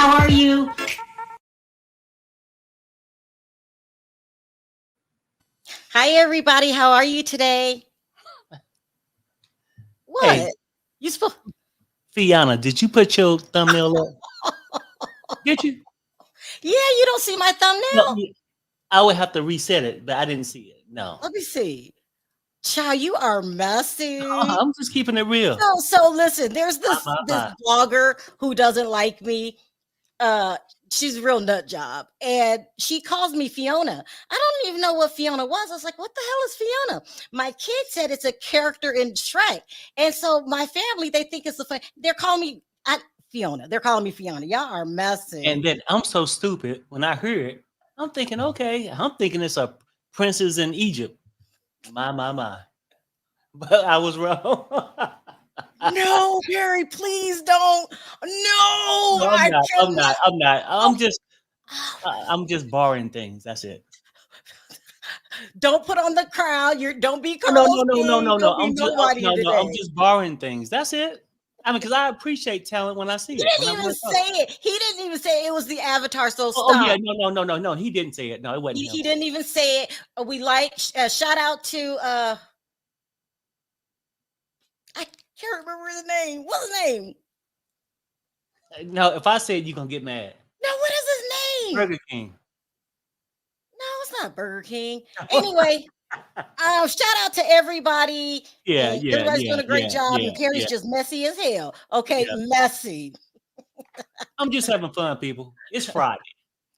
How are you? Hi, everybody. How are you today? What? Hey, You supposed? Fiona, did you put your thumbnail up? Did you? Yeah, you don't see my No, thumbnail. I would have to reset it, but I didn't see it. No. Let me see. Child, you are messy. I'm just keeping it real. So listen. There's this My. blogger who doesn't like me. She's a real nut job, and she calls me Fiona. I don't even know what Fiona was. I was like, what the hell is Fiona? My kid said it's a character in Shrek, and so my family, they think it's a fun. They're calling me Fiona. They're calling me Fiona. Y'all are messy. And then I'm so stupid when I heard it. I'm thinking, okay, I'm thinking it's a princess in Egypt. My. But I was wrong. No, Barry, please don't. No, No, I I'm cannot. not. Oh, I'm just borrowing things. That's it. don't put on the crowd. Don't be No. Carlos King. Don't be nobody No. I'm today. just borrowing things. That's it. I mean, because I appreciate talent when I see He it. When didn't I even want to say it. He didn't even say it was the Avatar. So Oh yeah, stop. no. He didn't say it. No, it wasn't He, him. he didn't even say it. We like shout out to I can't remember the name. What's his name? No, if I said you're gonna get mad. No, what is his name? Burger King. No, it's not Burger King. Anyway, shout out to everybody. Yeah, And everybody's doing a great job. And Carrie's yeah. just messy as hell. Okay, messy. I'm just having fun, people. It's Friday.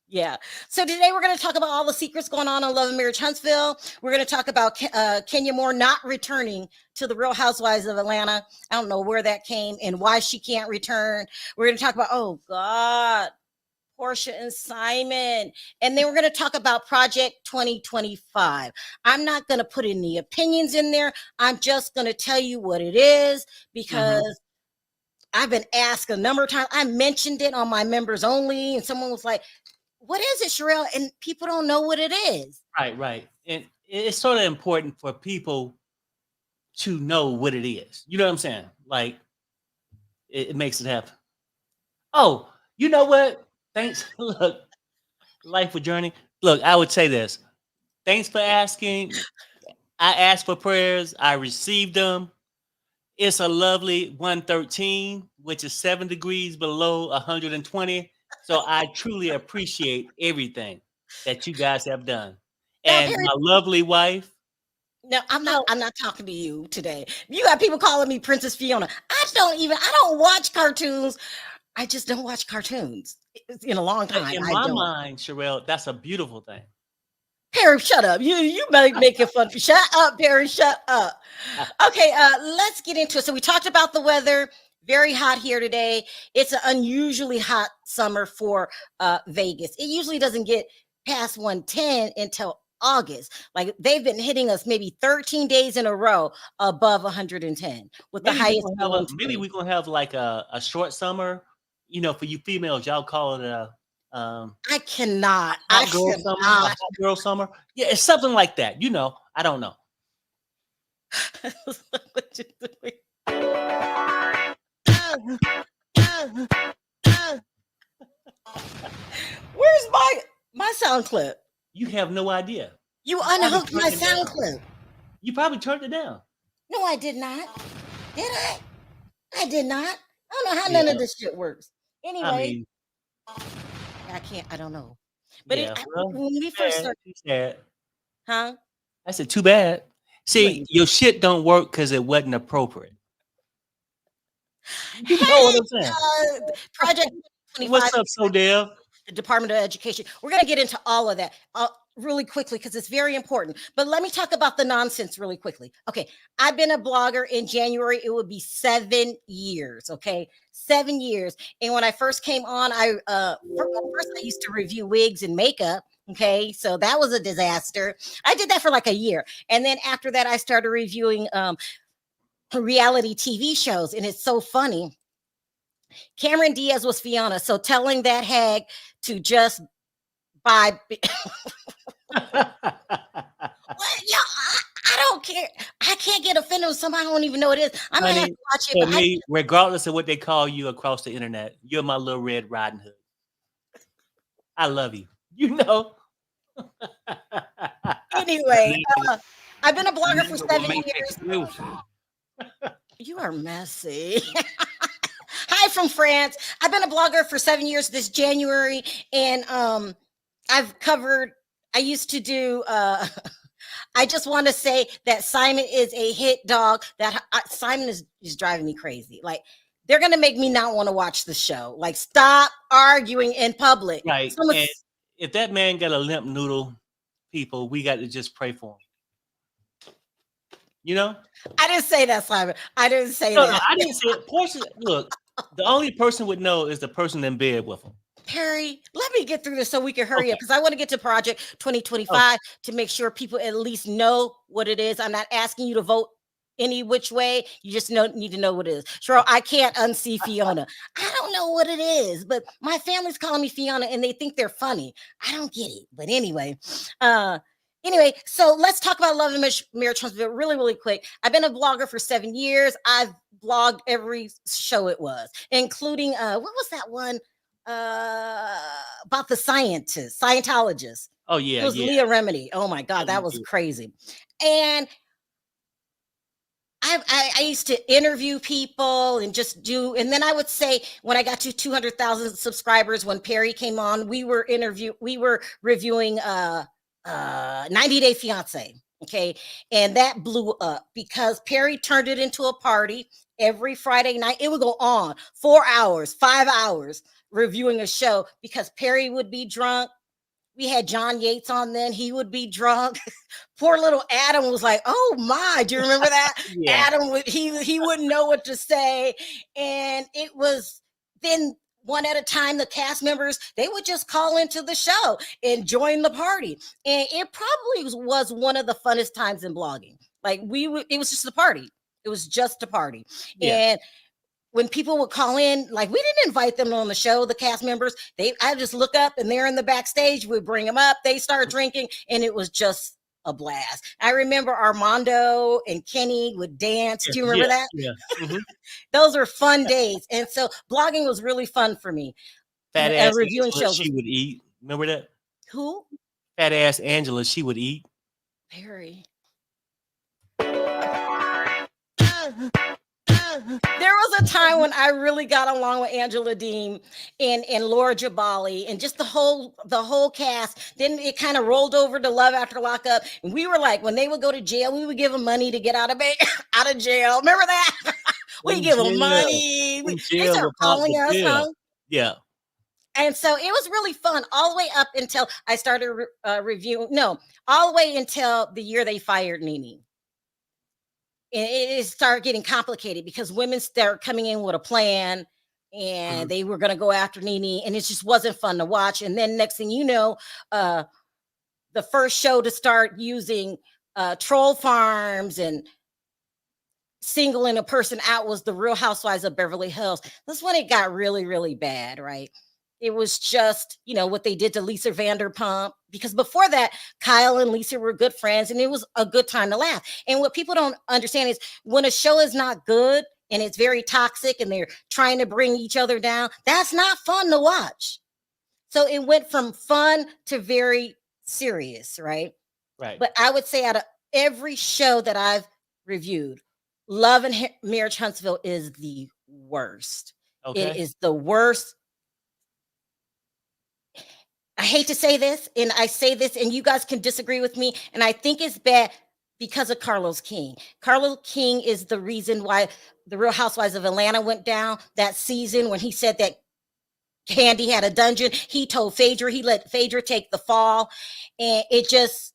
Yeah. So today we're going to talk about all the secrets going on Love and Marriage Huntsville. We're going to talk about Kenya Moore not returning to the Real Housewives of Atlanta. I don't know where that came and why she can't return. We're going to talk about, oh God, Porsha and Simon. And then we're going to talk about Project 2025. I'm not going to put any opinions in there. I'm just going to tell you what it is because I've been asked a number of times. I mentioned it on my members only, and someone was like, what is it, Sharrell? And people don't know what it is. Right. And it's sort of important for people to know what it is. You know what I'm saying? Like, it makes it happen. Oh, you know what? Thanks. Look, life with Journey. Look, I would say this. Thanks for asking. I asked for prayers. I received them. It's a lovely 113, which is 7 degrees below 120. So I truly appreciate everything that you guys have done. And Perry, my lovely wife. No, I'm not talking to you today. You got people calling me Princess Fiona. I don't watch cartoons. I just don't watch cartoons in a long time. In my mind, Sharrell, that's a beautiful thing. Perry, shut up. You making fun. Shut up, Perry. Shut up. Okay, let's get into it. So we talked about the weather. Very hot here today. It's an unusually hot summer for Vegas. It usually doesn't get past 110 until August. Like they've been hitting us maybe 13 days in a row above 110 with Maybe the highest. Maybe we're gonna have like a short summer. You know, for you females, y'all call it a I cannot. Hot girl summer. Yeah, it's something like that. You know, I don't know. Where's my sound clip? You have no idea. You unhooked my sound clip. You probably turned it down. No, I did not. Did I? I did not. I don't know how none of this shit works. Anyway, I can't. I don't know. But when we first started, huh? I said, too bad. See, your shit don't work because it wasn't appropriate. You know what I'm saying? Project 2025. What's up, Sodell? The Department of Education. We're going to get into all of that really quickly because it's very important. But let me talk about the nonsense really quickly. Okay. I've been a blogger. In January. It would be 7 years. Okay. 7 years. And when I first came on, first I used to review wigs and makeup. Okay. So that was a disaster. I did that for like a year. And then after that, I started reviewing reality TV shows. And it's so funny. Cameron Diaz was Fiona. So telling that hag to just buy. Well, I don't care. I can't get offended with somebody I don't even know what it is. I'm going to have to watch it. For me, regardless of what they call you across the internet, you're my little Red Riding Hood. I love you. You know. Anyway, I've been a The blogger for nigga will 7 make years. excuses. You are messy. Hi from France. I've been a blogger for 7 years this January, and I've covered. I used to do. I just want to say that Simon is a hit dog. That Simon is driving me crazy. Like they're gonna make me not want to watch the show. Like stop arguing in public. Right. And if that man got a limp noodle, people, we got to just pray for him. You know? I didn't say that, Simon. I didn't say No, that. I didn't say it. Porsha, look, the only person would know is the person in bed with him. Perry, let me get through this so we can hurry up because I want to get to Project 2025 to make sure people at least know what it is. I'm not asking you to vote any which way. You just need to know what it is. Sharrell, I can't unsee Fiona. I don't know what it is, but my family's calling me Fiona and they think they're funny. I don't get it. But anyway, so let's talk about Love and Marriage Huntsville really, really quick. I've been a blogger for 7 years. I've blogged every show it was, including what was that one? About the Scientologist. Oh yeah, it was Leah Remini. Oh my God, that was crazy. And I used to interview people and just do, and then I would say when I got to 200,000 subscribers, when Perry came on, we were reviewing 90 Day Fiance. Okay. And that blew up because Perry turned it into a party every Friday night. It would go on 4 hours, 5 hours reviewing a show because Perry would be drunk. We had John Yates on then. He would be drunk. Poor little Adam was like, oh my, do you remember that? Yeah. Adam, he wouldn't know what to say. And it was then one at a time, the cast members, they would just call into the show and join the party. And it probably was one of the funnest times in blogging. Like it was just a party. It was just a party. Yeah. And when people would call in, like we didn't invite them on the show, the cast members, I just look up and they're in the backstage. We bring them up, they start drinking, and it was just a blast. I remember Armando and Kenny would dance. Do you remember that? Yeah. Mm-hmm. Those were fun days. And so blogging was really fun for me. Fat ass reviewing Angela, shows. she would eat. Remember that? Who? Fat ass Angela, she would eat. Perry. There was a time when I really got along with Angela Dean and Laura Jabali and just the whole cast. Then it kind of rolled over to Love After Lockup. And we were like, when they would go to jail, we would give them money to get out of jail. Remember that? We give them money. They started calling us, huh? Yeah. And so it was really fun all the way up until I started reviewing. No, all the way until the year they fired Nene. And it started getting complicated because women started coming in with a plan and they were going to go after Nene, and it just wasn't fun to watch. And then next thing you know, the first show to start using troll farms and singling a person out was the Real Housewives of Beverly Hills. That's when it got really, really bad, right? It was just, what they did to Lisa Vanderpump, because before that, Kyle and Lisa were good friends and it was a good time to laugh. And what people don't understand is when a show is not good and it's very toxic and they're trying to bring each other down, that's not fun to watch. So it went from fun to very serious, right? Right. But I would say out of every show that I've reviewed, Love and Marriage Huntsville is the worst. Okay. It is the worst. I hate to say this, and I say this, and you guys can disagree with me, and I think it's bad because of Carlos King. Carlos King is the reason why the Real Housewives of Atlanta went down that season when he said that Candy had a dungeon. He told Phaedra, he let Phaedra take the fall, and it just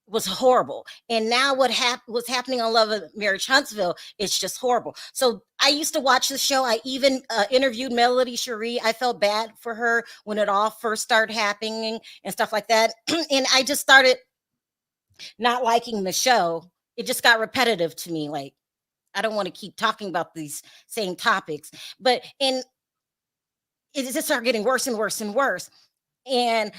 was horrible. And now what's happening on Love and Marriage Huntsville, it's just horrible. So I used to watch the show. I even interviewed Melody Cherie. I felt bad for her when it all first started happening and stuff like that. And I just started not liking the show. It just got repetitive to me. Like, I don't want to keep talking about these same topics, but it just started getting worse and worse and worse. And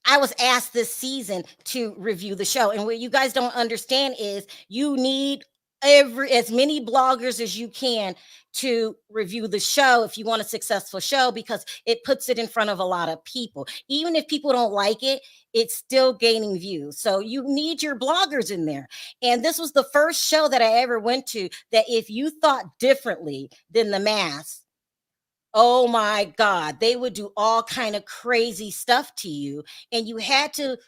I was asked this season to review the show. And what you guys don't understand is you need as many bloggers as you can to review the show if you want a successful show, because it puts it in front of a lot of people. Even if people don't like it, it's still gaining views. So you need your bloggers in there. And this was the first show that I ever went to that if you thought differently than the mass, oh my God, they would do all kind of crazy stuff to you. And you had to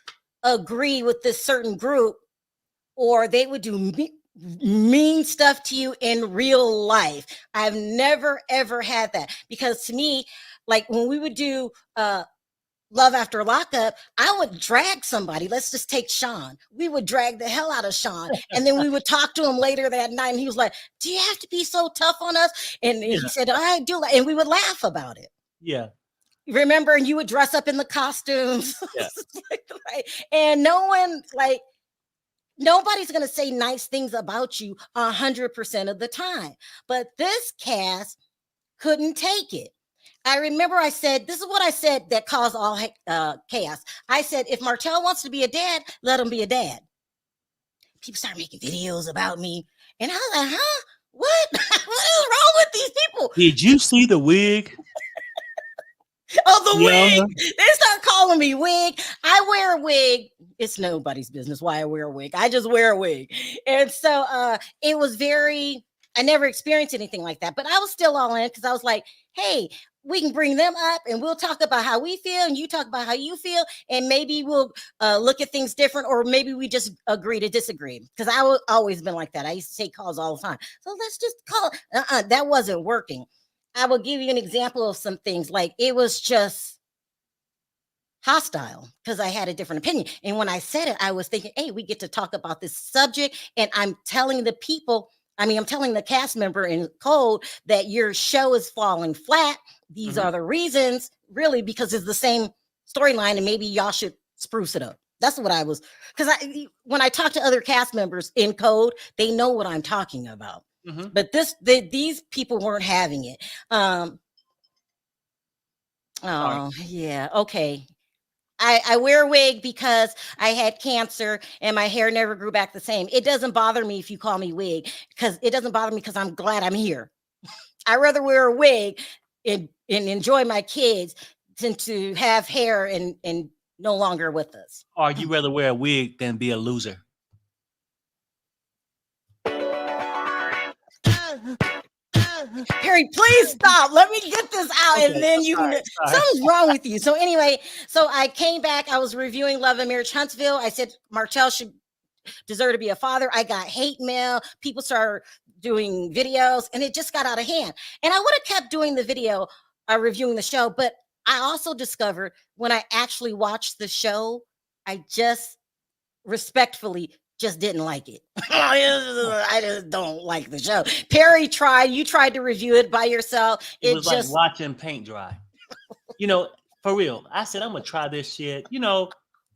agree with this certain group, or they would do mean stuff to you in real life. I've never ever had that, because to me, like when we would do Love After Lockup, I would drag somebody. Let's just take Sean. We would drag the hell out of Sean, and then we would talk to him later that night, and he was like, "Do you have to be so tough on us?" And Yeah. he said, "I do," and we would laugh about it. Yeah. Remember, and you would dress up in the costumes, Yeah. and no one like. Nobody's going to say nice things about you 100% of the time. But this cast couldn't take it. I remember I said, this is what I said that caused all chaos. I said, if Martell wants to be a dad, let him be a dad. People start making videos about me. And I was like, huh? What? What is wrong with these people? Did you see the wig? Oh, the wig. They start calling me wig. I wear a wig. It's nobody's business why I wear a wig. I just wear a wig. And so it was I never experienced anything like that, but I was still all in, because I was like, hey, we can bring them up and we'll talk about how we feel and you talk about how you feel, and maybe we'll look at things different, or maybe we just agree to disagree. Because I've always been like that. I used to take calls all the time. So let's just call. That wasn't working. I will give you an example of some things. Like, it was just hostile because I had a different opinion. And when I said it, I was thinking, hey, we get to talk about this subject. And I'm telling the people, I'm telling the cast member in code that your show is falling flat. These are the reasons, really, because it's the same storyline, and maybe y'all should spruce it up. That's what I was, because when I talk to other cast members in code, they know what I'm talking about. But these people weren't having it. Yeah, okay. I wear a wig because I had cancer and my hair never grew back the same. It doesn't bother me if you call me wig, because it doesn't bother me, because I'm glad I'm here. I'd rather wear a wig and enjoy my kids than to have hair and no longer with us. Or you rather wear a wig than be a loser? Perry, please stop. Let me get this out, and then you can. Something's wrong with you. So anyway, so I came back. I was reviewing Love and Marriage Huntsville. I said Martell should deserve to be a father. I got hate mail. People started doing videos, and it just got out of hand. And I would have kept doing the video, reviewing the show, but I also discovered when I actually watched the show, I just respectfully just didn't like it. I just don't like the show. Perry you tried to review it by yourself. It was just like watching paint dry. For real. I said, I'm gonna try this shit,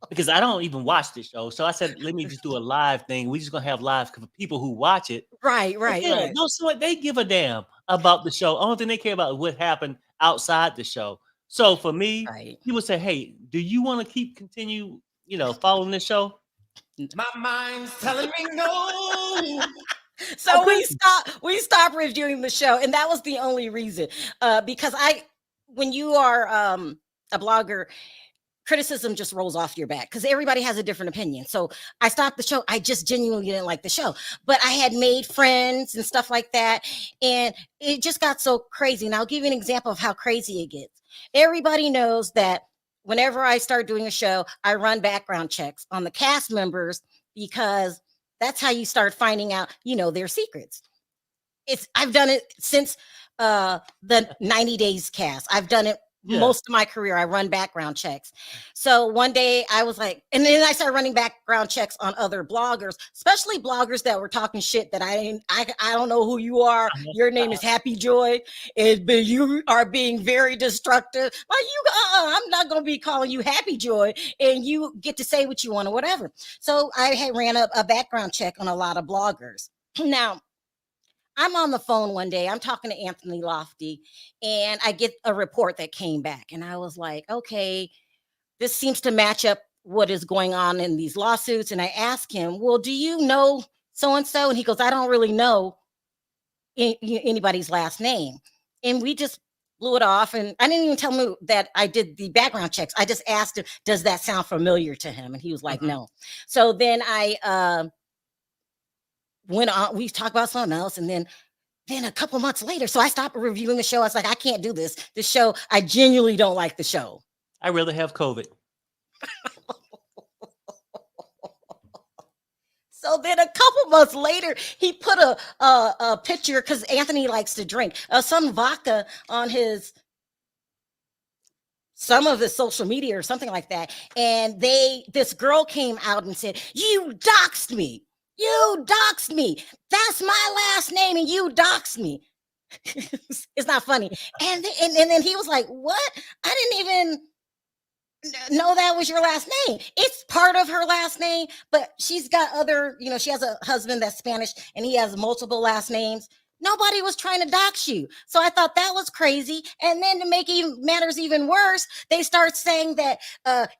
because I don't even watch this show. So I said, let me just do a live thing. We're just gonna have live for people who watch it. Right. No, so what, they give a damn about the show. Only thing they care about is what happened outside the show. So for me, people say, hey, do you want to continue, following this show? My mind's telling me no. So we stopped reviewing the show, and that was the only reason. Because when you are a blogger, criticism just rolls off your back because everybody has a different opinion. So I stopped the show. I just genuinely didn't like the show, but I had made friends and stuff like that, and it just got so crazy. And I'll give you an example of how crazy it gets. Everybody knows that whenever I start doing a show, I run background checks on the cast members, because that's how you start finding out, their secrets. I've done it since the 90 Days cast. I've done it most of my career. I run background checks. So one day I was like, and then I started running background checks on other bloggers, especially bloggers that were talking shit that I don't know who you are. Your name is Happy Joy, but you are being very destructive. Like I'm not going to be calling you Happy Joy, and you get to say what you want or whatever. So I had ran a background check on a lot of bloggers. Now, I'm on the phone one day. I'm talking to Anthony Lofty, and I get a report that came back. And I was like, okay, this seems to match up what is going on in these lawsuits. And I asked him, well, do you know so and so, and he goes, I don't really know anybody's last name, and we just blew it off. And I didn't even tell him that I did the background checks. I just asked him, does that sound familiar to him? And he was like, no. So then I went on, we talked about something else, and then a couple months later, so I stopped reviewing the show. I was like, I can't do this. This show, I genuinely don't like the show. I rather have COVID. So then a couple months later, he put a picture, because Anthony likes to drink, some vodka on some of his social media or something like that. And this girl came out and said, you doxed me. You doxed me. That's my last name and you doxed me. It's not funny. And then he was like, what? I didn't even know that was your last name. It's part of her last name, but she's got other, she has a husband that's Spanish and he has multiple last names. Nobody was trying to dox you. So I thought that was crazy. And then to make matters even worse, they start saying that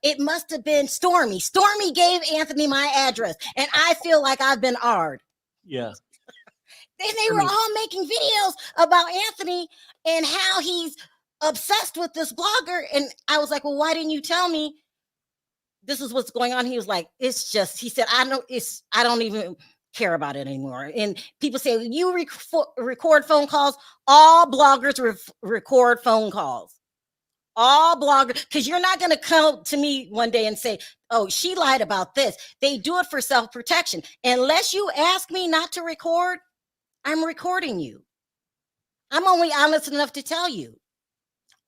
it must have been Stormy. Stormy gave Anthony my address, and I feel like I've been R'd. Yeah. They were all making videos about Anthony and how he's obsessed with this blogger. And I was like, well, why didn't you tell me this is what's going on? He was like, it's just, he said, I don't even care about it anymore. And people say, you record phone calls. All bloggers record phone calls. All bloggers, because you're not going to come to me one day and say, oh, she lied about this. They do it for self-protection. Unless you ask me not to record, I'm recording you. I'm only honest enough to tell you.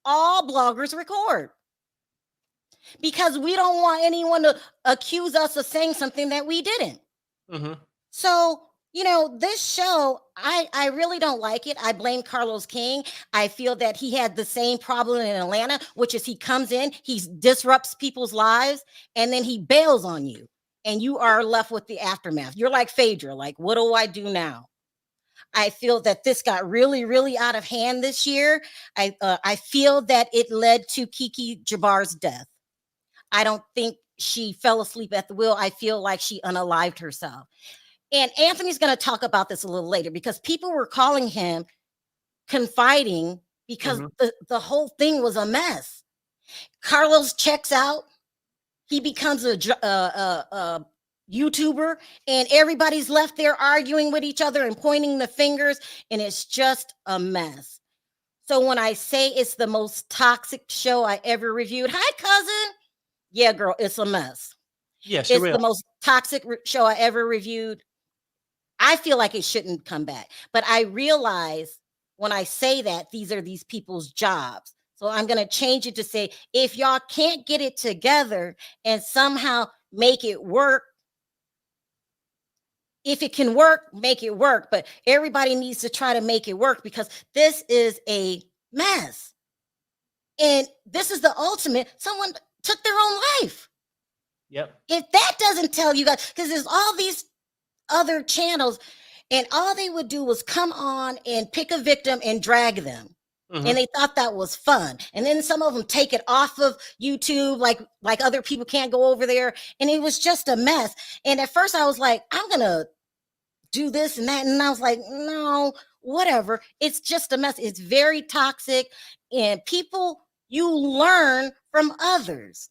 All bloggers record. Because we don't want anyone to accuse us of saying something that we didn't. Mm-hmm. So, this show, I really don't like it. I blame Carlos King. I feel that he had the same problem in Atlanta, which is he comes in, he disrupts people's lives, and then he bails on you. And you are left with the aftermath. You're like Phaedra, like, what do I do now? I feel that this got really, really out of hand this year. I feel that it led to Kiki Jabbar's death. I don't think she fell asleep at the wheel. I feel like she unalived herself. And Anthony's going to talk about this a little later, because people were calling him confiding because the whole thing was a mess. Carlos checks out. He becomes a YouTuber, and everybody's left there arguing with each other and pointing the fingers, and it's just a mess. So when I say it's the most toxic show I ever reviewed, hi, cousin. Yeah, girl, it's a mess. Yeah, It's the most toxic show I ever reviewed. I feel like it shouldn't come back. But I realize when I say that, these are these people's jobs. So I'm going to change it to say, if y'all can't get it together and somehow make it work, if it can work, make it work. But everybody needs to try to make it work, because this is a mess. And this is the ultimate. Someone took their own life. Yep. If that doesn't tell you guys, because there's all these other channels, and all they would do was come on and pick a victim and drag them. And they thought that was fun. And then some of them take it off of YouTube, like other people can't go over there. And it was just a mess. And at first I was like, I'm going to do this and that. And I was like, no, whatever. It's just a mess. It's very toxic. And people, you learn from others.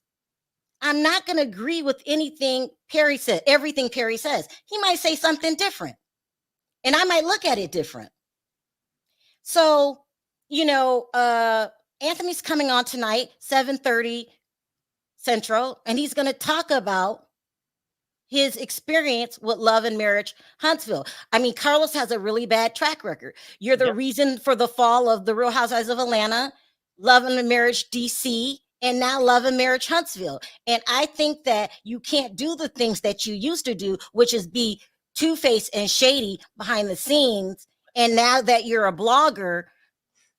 I'm not going to agree with anything Perry said, everything Perry says. He might say something different, and I might look at it different. So, Anthony's coming on tonight, 7:30 Central, and he's going to talk about his experience with Love and Marriage Huntsville. I mean, Carlos has a really bad track record. You're the reason for the fall of the Real Housewives of Atlanta, Love and Marriage DC, and now Love and Marriage Huntsville. And I think that you can't do the things that you used to do, which is be two-faced and shady behind the scenes. And now that you're a blogger,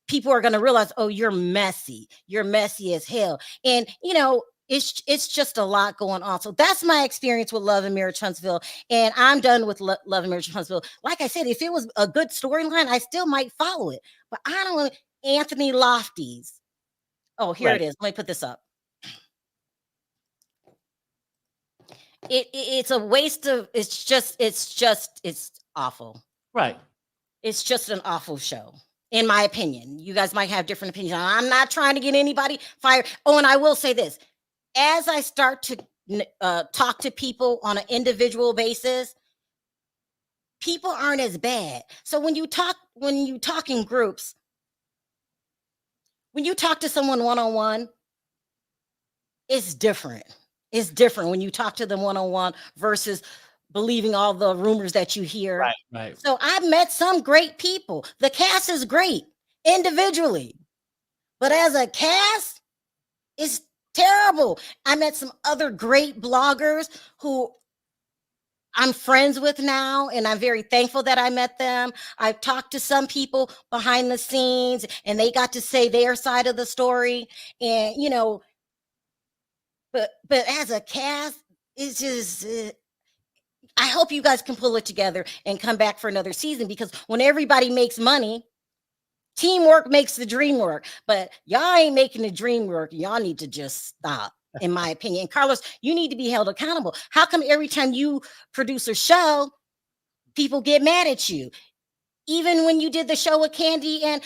people are going to realize, oh, you're messy. You're messy as hell. And, it's just a lot going on. So that's my experience with Love and Marriage Huntsville. And I'm done with Love and Marriage Huntsville. Like I said, if it was a good storyline, I still might follow it. But I don't want Anthony Lofty's. Oh, here it is. Let me put this up. It's a waste of. It's awful. Right. It's just an awful show, in my opinion. You guys might have different opinions. I'm not trying to get anybody fired. Oh, and I will say this: as I start to talk to people on an individual basis, people aren't as bad. So when you talk in groups, when you talk to someone one-on-one, it's different. It's different when you talk to them one-on-one versus believing all the rumors that you hear. Right, right. So I've met some great people. The cast is great individually, but as a cast, it's terrible. I met some other great bloggers who I'm friends with now, and I'm very thankful that I met them. I've talked to some people behind the scenes, and they got to say their side of the story. And but as a cast, it's just. I hope you guys can pull it together and come back for another season, because when everybody makes money, teamwork makes the dream work. But y'all ain't making the dream work. Y'all need to just stop, in my opinion. And Carlos, you need to be held accountable. How come every time you produce a show, people get mad at you? Even when you did the show with Candy and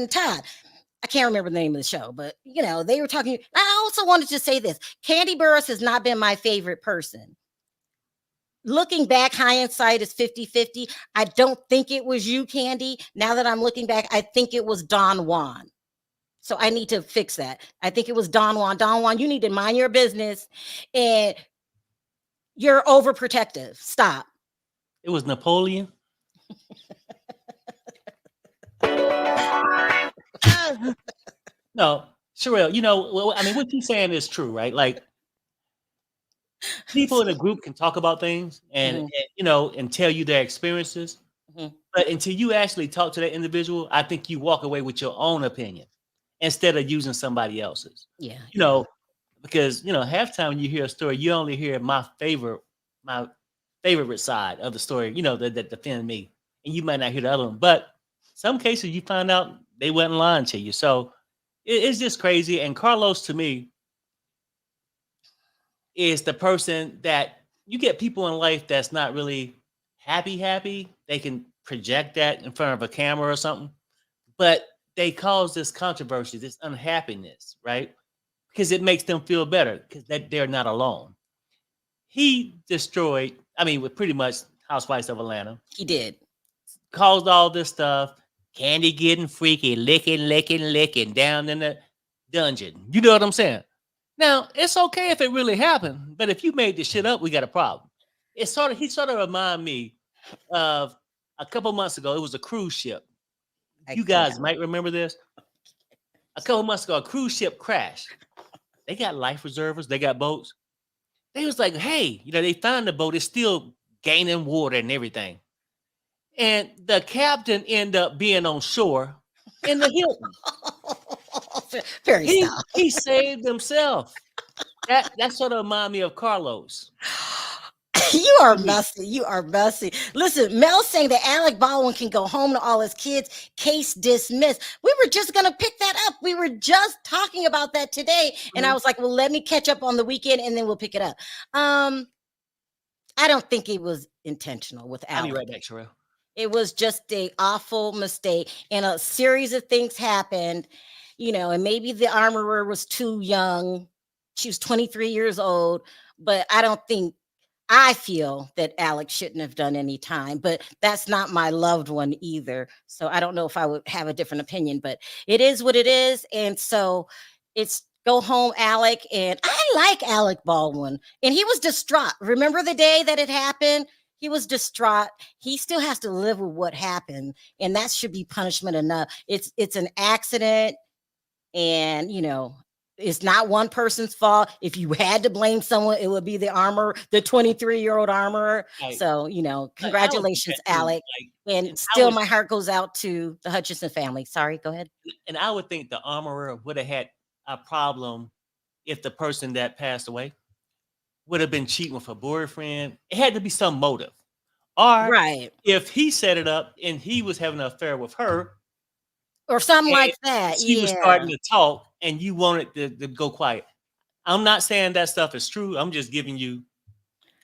Todd. I can't remember the name of the show, but they were talking. I also wanted to say this: Candy Burris has not been my favorite person. Looking back, hindsight is 50-50. I don't think it was you, Candy. Now that I'm looking back, I think it was Don Juan. So I need to fix that. I think it was Don Juan. Don Juan, you need to mind your business, and you're overprotective. Stop. It was Napoleon. No, Sharrell, I mean, what you're saying is true, right? Like, people in a group can talk about things and tell you their experiences. But until you actually talk to that individual, I think you walk away with your own opinion instead of using somebody else's. Yeah. Because halftime when you hear a story, you only hear my favorite side of the story, that defend me. And you might not hear the other one. But some cases you find out they wasn't lying to you. So it's just crazy. And Carlos, to me, is the person that you get people in life that's not really happy. They can project that in front of a camera or something, but they cause this controversy, this unhappiness, right? Because it makes them feel better because they're not alone. He destroyed, with pretty much Housewives of Atlanta. He did. Caused all this stuff. Candy getting freaky, licking down in the dungeon. You know what I'm saying? Now, it's okay if it really happened, but if you made this shit up, we got a problem. He sort of remind me of a couple months ago. It was a cruise ship. You guys might remember this. A couple months ago, a cruise ship crashed. They got life reservers. They got boats. They was like, hey, they found the boat. It's still gaining water and everything. And the captain ended up being on shore in the Hilton. He saved himself. That sort of remind me of Carlos. You are messy. You are messy. Listen, Mel's saying that Alec Baldwin can go home to all his kids. Case dismissed. We were just going to pick that up. We were just talking about that today. And I was like, well, let me catch up on the weekend and then we'll pick it up. I don't think it was intentional with Alec. I'll be right back, Sharrell. It was just an awful mistake. And a series of things happened, and maybe the armorer was too young. She was 23 years old. But I feel that Alex shouldn't have done any time, but that's not my loved one either. So I don't know if I would have a different opinion, but it is what it is. And so it's go home, Alec. And I like Alec Baldwin. And he was distraught. Remember the day that it happened? He was distraught. He still has to live with what happened. And that should be punishment enough. It's an accident. And, it's not one person's fault. If you had to blame someone, it would be the 23-year-old armorer. Right. So, congratulations, Alec. And still my heart goes out to the Hutchinson family. Sorry, go ahead. And I would think the armorer would have had a problem if the person that passed away would have been cheating with her boyfriend. It had to be some motive. Or if he set it up and he was having an affair with her, or something like that. She was starting to talk and you wanted to go quiet. I'm not saying that stuff is true. I'm just giving you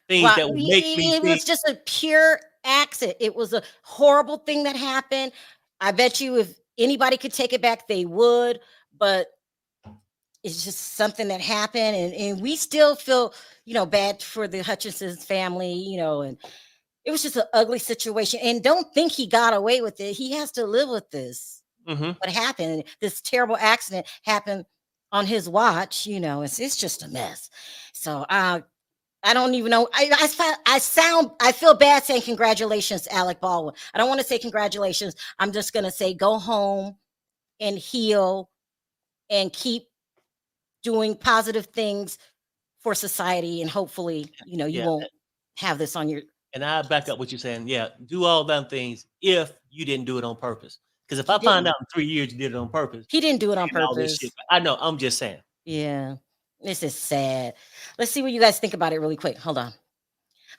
things Well, that would make me it think. was just a pure accident. It was a horrible thing that happened. I bet you if anybody could take it back, they would. But it's just something that happened, and we still feel, bad for the Hutchinson's family, and it was just an ugly situation. And don't think he got away with it. He has to live with this. Mhm. What happened? This terrible accident happened on his watch. It's just a mess. So I don't even know. I feel bad saying congratulations, Alec Baldwin. I don't want to say congratulations. I'm just gonna say go home and heal and keep doing positive things for society, and hopefully, you Yeah. won't have this on your. And I back up what you're saying. Yeah, do all them things if you didn't do it on purpose. Because if He I find didn't. out in 3 years you did it on purpose, He didn't do it on and all this purpose. shit, I know. I'm just saying. Yeah, this is sad. Let's see what you guys think about it really quick. Hold on.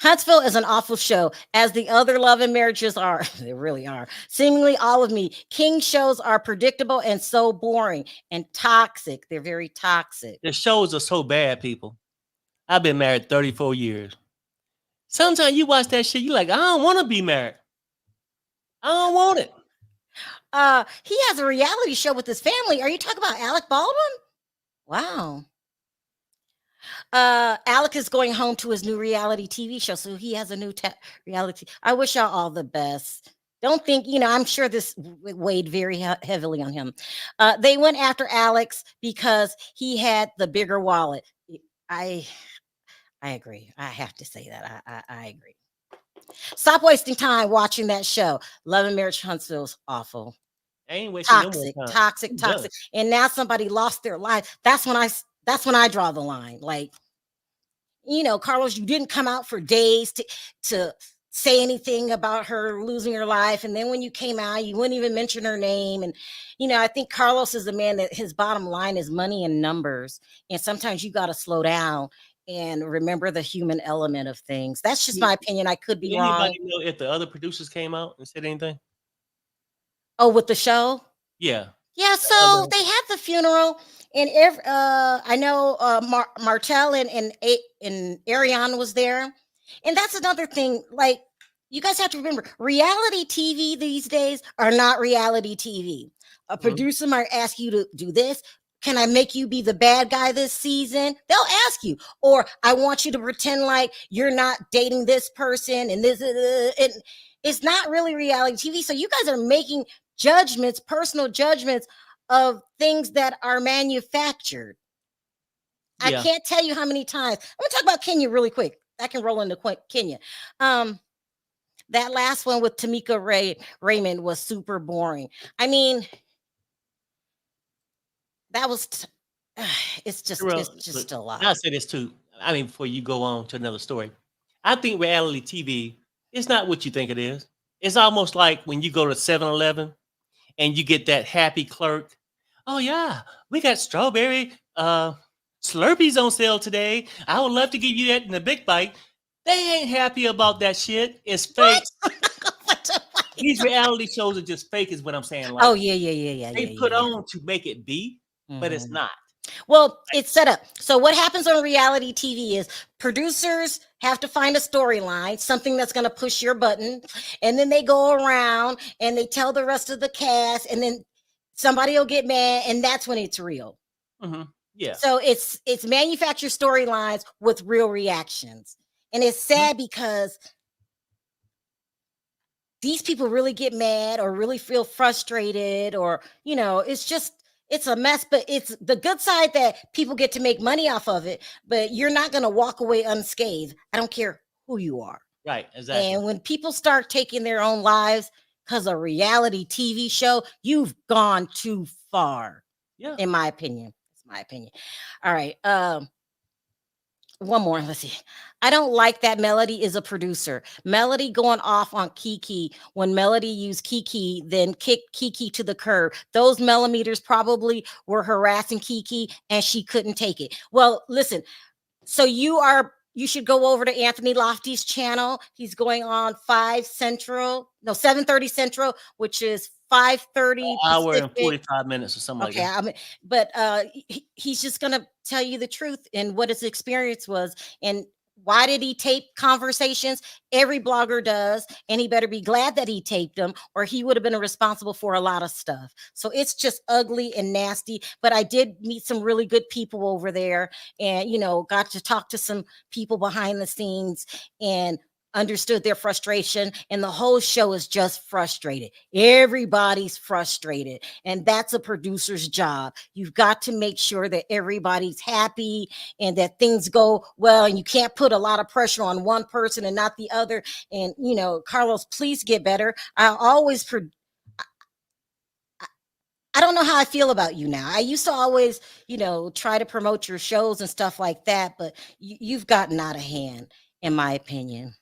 Huntsville is an awful show, as the other love and marriages are. They really are. Seemingly all of me. King shows are predictable and so boring and toxic. They're very toxic. The shows are so bad, people. I've been married 34 years. Sometimes you watch that shit, you like, I don't want to be married. I don't want it. He has a reality show with his family. Are you talking about Alec Baldwin? Wow. Alec is going home to his new reality TV show, so he has a new reality. I wish y'all all the best. Don't think, I'm sure this weighed very heavily on him. They went after Alex because he had the bigger wallet. I agree. I have to say that. I agree. Stop wasting time watching that show. Love and Marriage Huntsville's awful. I ain't wasting no more time. Toxic. And now somebody lost their life. That's when I draw the line. Like, Carlos, you didn't come out for days to say anything about her losing her life. And then when you came out, you wouldn't even mention her name. And, I think Carlos is a man that his bottom line is money and numbers. And sometimes you got to slow down and remember the human element of things. That's just my opinion. I could be wrong. Anybody know if the other producers came out and said anything? Oh, with the show? Yeah. Yeah, so they had the funeral, and I know Martell and Ariane was there, and that's another thing. Like, you guys have to remember, reality TV these days are not reality TV. A producer might ask you to do this. Can I make you be the bad guy this season? They'll ask you, or I want you to pretend like you're not dating this person, and this. And it's not really reality TV. So you guys are making judgments, personal judgments of things that are manufactured. Yeah. I can't tell you how many times. I'm gonna talk about Kenya really quick. I can roll into Kenya. That last one with Tamika Raymond was super boring. I mean, that was it's just a lot. I'll say this too. I mean, before you go on to another story, I think reality TV is not what you think it is. It's almost like when you go to 7-Eleven and you get that happy clerk. Oh yeah, we got strawberry Slurpees on sale today. I would love to give you that in a big bite. They ain't happy about that shit. It's fake. These reality shows are just fake, is what I'm saying. Like, oh yeah. They put on to make it be, but it's not. Well, it's set up. So what happens on reality TV is producers have to find a storyline, something that's going to push your button, and then they go around and they tell the rest of the cast, and then somebody will get mad, and that's when it's real. Yeah. So it's manufactured storylines with real reactions, and it's sad because these people really get mad or really feel frustrated, or it's a mess. But it's the good side that people get to make money off of it, but you're not going to walk away unscathed. I don't care who you are. Right, exactly. And when people start taking their own lives because of a reality TV show, you've gone too far. Yeah. In my opinion. It's my opinion. All right. One more. Let's see. I don't like that Melody is a producer. Melody going off on Kiki when Melody used Kiki, then kicked Kiki to the curb. Those millimeters probably were harassing Kiki and she couldn't take it. Well, listen. So you are you should go over to Anthony Lofty's channel. He's going on 7:30 Central, which is 5:30 hour and Pacific. 45 minutes or something Okay, like that. I mean, but he's just gonna tell you the truth and what his experience was, and why did he tape conversations? Every blogger does, and he better be glad that he taped them, or he would have been responsible for a lot of stuff. So it's just ugly and nasty. But I did meet some really good people over there, and got to talk to some people behind the scenes and understood their frustration. And the whole show is just frustrated. Everybody's frustrated, and that's a producer's job. You've got to make sure that everybody's happy and that things go well, and you can't put a lot of pressure on one person and not the other. And Carlos, please get better. I don't know how I feel about you now. I used to always try to promote your shows and stuff like that, but you've gotten out of hand, in my opinion.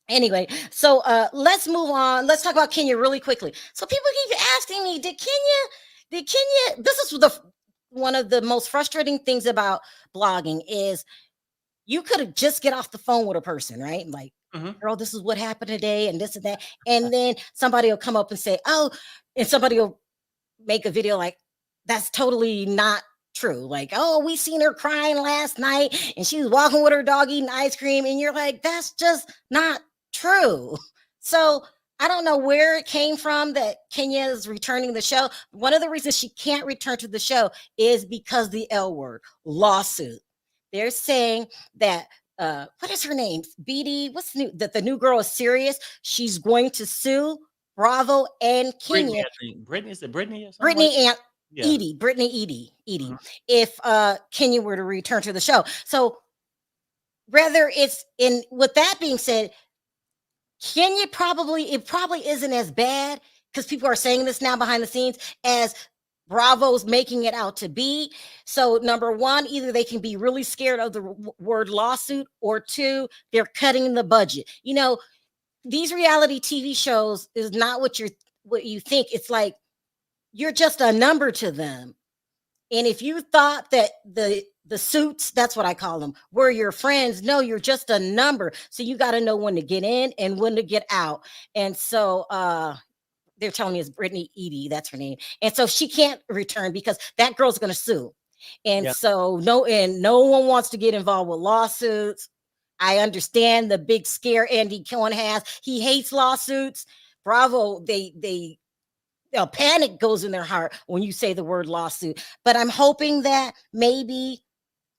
Anyway, so let's move on. Let's talk about Kenya really quickly. So people keep asking me, did Kenya, this is one of the most frustrating things about blogging is you could just get off the phone with a person, right? Like, girl, this is what happened today and this and that. And then somebody will come up and say, oh, and somebody will make a video like, that's totally not true. Like, oh, we seen her crying last night and she was walking with her dog eating ice cream. And you're like, that's just not true. So I don't know where it came from that Kenya is returning the show. One of the reasons she can't return to the show is because the L word, lawsuit. They're saying that what is her name? BD, what's new? That the new girl is serious. She's going to sue Bravo and Kenya. Brittany, is it Brittany or something? Brittany and Edie, Brittany Edie, if Kenya were to return to the show. So whether it's in, with that being said, Kenya it probably isn't as bad, because people are saying this now behind the scenes, as Bravo's making it out to be. So number one, either they can be really scared of the word lawsuit, or two, they're cutting the budget. These reality TV shows is not what you think. It's like you're just a number to them. And if you thought that the suits, that's what I call them, were your friends, no, you're just a number. So you got to know when to get in and when to get out. And so they're telling me it's Brittany Edie, that's her name. And so she can't return because that girl's going to sue. And so no one wants to get involved with lawsuits. I understand the big scare Andy Cohen has. He hates lawsuits. Bravo, they panic goes in their heart when you say the word lawsuit. But I'm hoping that maybe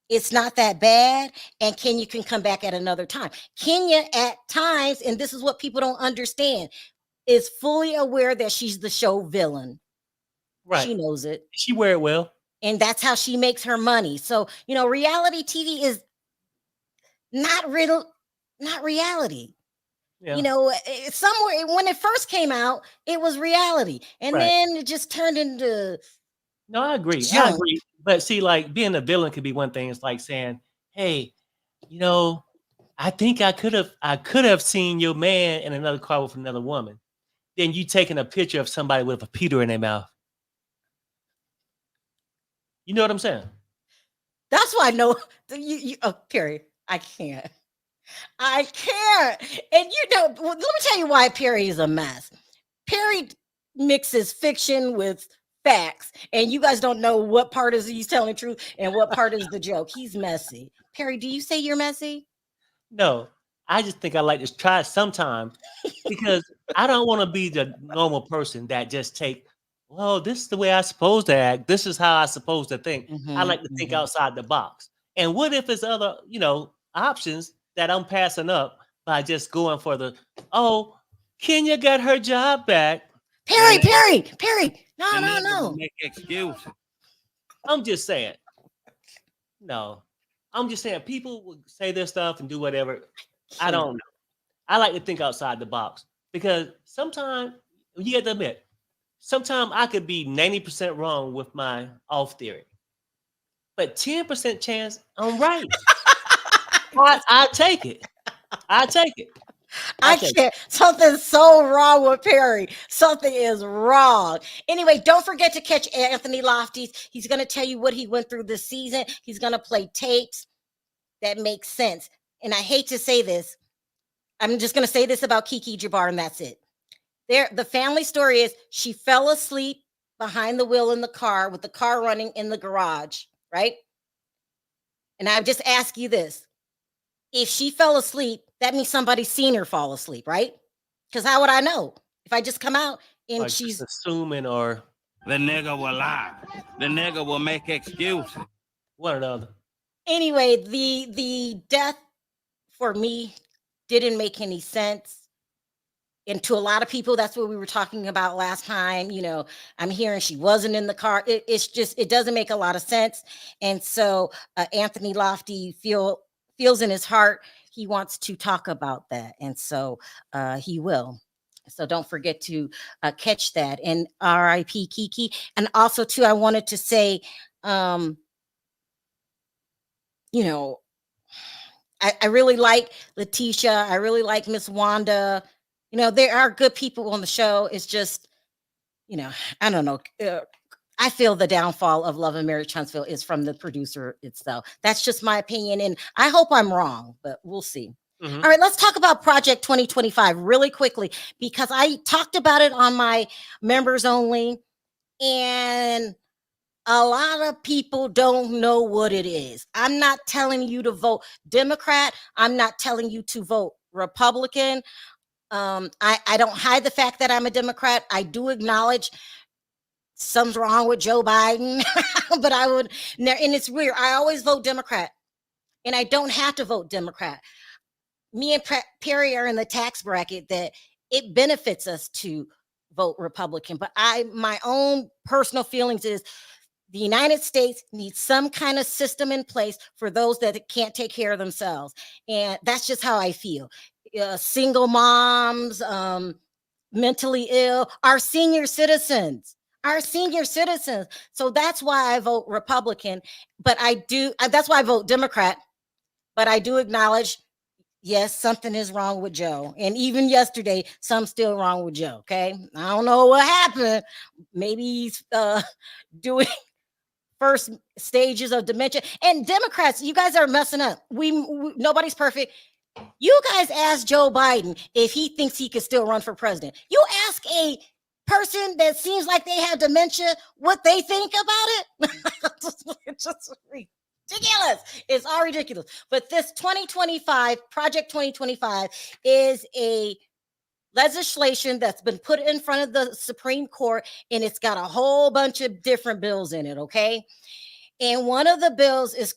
it's not that bad, and Kenya can come back at another time. Kenya at times, and this is what people don't understand, is fully aware that she's the show villain. Right. She knows it. She wear it well. And that's how she makes her money. So, reality TV is not reality. Yeah. Somewhere when it first came out, it was reality. And then it just turned into. No, I agree. I agree. But see, like, being a villain could be one thing. It's like saying, hey, I think I could have seen your man in another car with another woman. Then you taking a picture of somebody with a Peter in their mouth. You know what I'm saying? That's why I know Perry, I can't. And let me tell you why Perry is a mess. Perry mixes fiction with facts, and you guys don't know what part is he's telling the truth and what part is the joke. He's messy. Perry, do you say you're messy? No, I just think I like to try sometime, because I don't want to be the normal person that just take, well, this is the way I'm supposed to act. This is how I'm supposed to think. I like to think outside the box. And what if there's other, options that I'm passing up by just going for Kenya got her job back. Perry. No. Make excuses. I'm just saying. No, I'm just saying people will say this stuff and do whatever. I don't know. I like to think outside the box, because sometimes you have to admit, sometimes I could be 90% wrong with my off theory, but 10% chance I'm right. I take it. I can't. Something's so wrong with Perry. Something is wrong. Anyway, don't forget to catch Anthony Lofty's. He's going to tell you what he went through this season. He's going to play tapes. that makes sense. And I hate to say this. I'm just going to say this about Kiki Jabbar, and that's it. The family story is she fell asleep behind the wheel in the car with the car running in the garage, right? And I just ask you this. If she fell asleep, that means somebody's seen her fall asleep, right? Because how would I know? If I just come out and Like she's assuming, or the nigga will lie. The nigga will make excuses. one or the other. Anyway, the death for me didn't make any sense. And to a lot of people, that's what we were talking about last time. You know, I'm hearing she wasn't in the car. It doesn't make a lot of sense. And so Anthony Lofty feels in his heart he wants to talk about that. And so he will. So don't forget to catch that. And R.I.P. Kiki. And also, too, I wanted to say, you know, I really like Letitia. I really like Miss Wanda. You know, there are good people on the show. It's just, you know, I don't know. I feel the downfall of Love and Marriage Huntsville is from the producer itself. That's just my opinion. And I hope I'm wrong, but we'll see. Mhm. All right, let's talk about Project 2025 really quickly, because I talked about it on my members only. And a lot of people don't know what it is. I'm not telling you to vote Democrat. I'm not telling you to vote Republican. I don't hide the fact that I'm a Democrat. I do acknowledge something's wrong with Joe Biden, but I would, and it's weird. I always vote Democrat, and I don't have to vote Democrat. Me and Perry are in the tax bracket that it benefits us to vote Republican, but my own personal feelings is the United States needs some kind of system in place for those that can't take care of themselves. And that's just how I feel. Single moms, mentally ill, our senior citizens. So that's why I vote Republican, but that's why I vote Democrat. But I do acknowledge, yes, something is wrong with Joe. And even yesterday, something's still wrong with Joe. Okay. I don't know what happened. Maybe he's doing first stages of dementia. And Democrats, you guys are messing up. Nobody's perfect. You guys ask Joe Biden if he thinks he could still run for president. You ask a person that seems like they have dementia what they think about it. It's just ridiculous. It's all ridiculous. But this 2025, Project 2025, is a legislation that's been put in front of the Supreme Court, and it's got a whole bunch of different bills in it, okay? And one of the bills is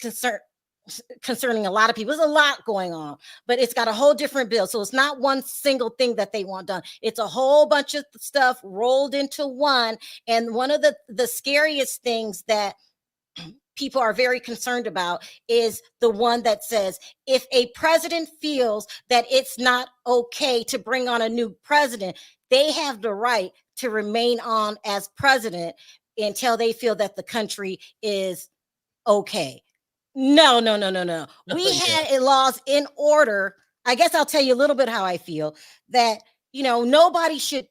concerning a lot of people. There's a lot going on, but it's got a whole different bill. So it's not one single thing that they want done. It's a whole bunch of stuff rolled into one. And one of the scariest things that people are very concerned about is the one that says if a president feels that it's not okay to bring on a new president, they have the right to remain on as president until they feel that the country is okay. No. We had laws in order. I guess I'll tell you a little bit how I feel that, you know, nobody should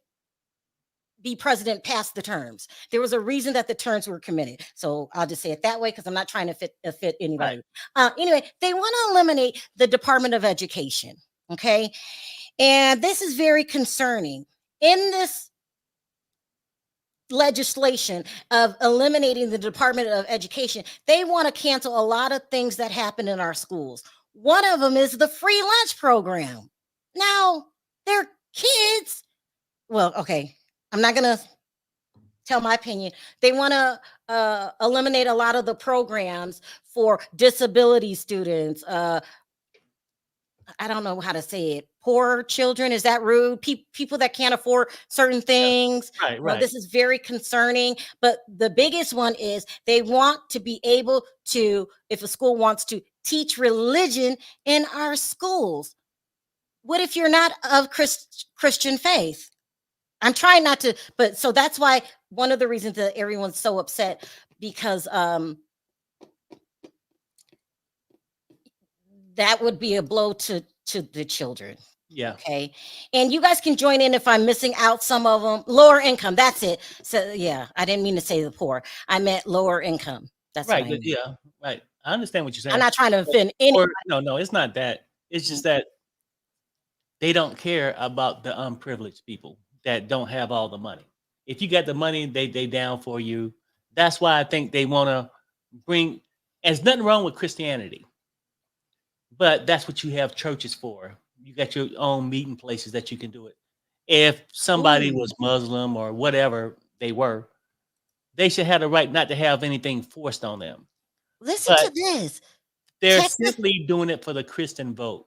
be president past the terms. There was a reason that the terms were committed. So I'll just say it that way because I'm not trying to fit anybody. Right. Anyway, they want to eliminate the Department of Education. Okay. And this is very concerning. In this legislation of eliminating the Department of Education, they want to cancel a lot of things that happen in our schools. One of them is the free lunch program. Now, they're kids. Well, okay. I'm not going to tell my opinion. They want to eliminate a lot of the programs for disability students. I don't know how to say it. Poor children. Is that rude? People that can't afford certain things. Right. Well, this is very concerning. But the biggest one is they want to be able to, if a school wants to, teach religion in our schools. What if you're not of Christian faith? I'm trying not to, but so that's why one of the reasons that everyone's so upset, because that would be a blow to the children. Yeah. Okay. And you guys can join in if I'm missing out some of them. Lower income. That's it. So yeah, I didn't mean to say the poor. I meant lower income. That's right. what I mean. Yeah. Right. I understand what you're saying. I'm not trying to offend anybody. No, it's not that. It's just that they don't care about the unprivileged people that don't have all the money. If you got the money, they down for you. That's why I think they want to bring. There's nothing wrong with Christianity, but that's what you have churches for. You got your own meeting places that you can do it. If somebody was Muslim or whatever they were, they should have the right not to have anything forced on them. Listen But to this. they're Texas- simply doing it for the Christian vote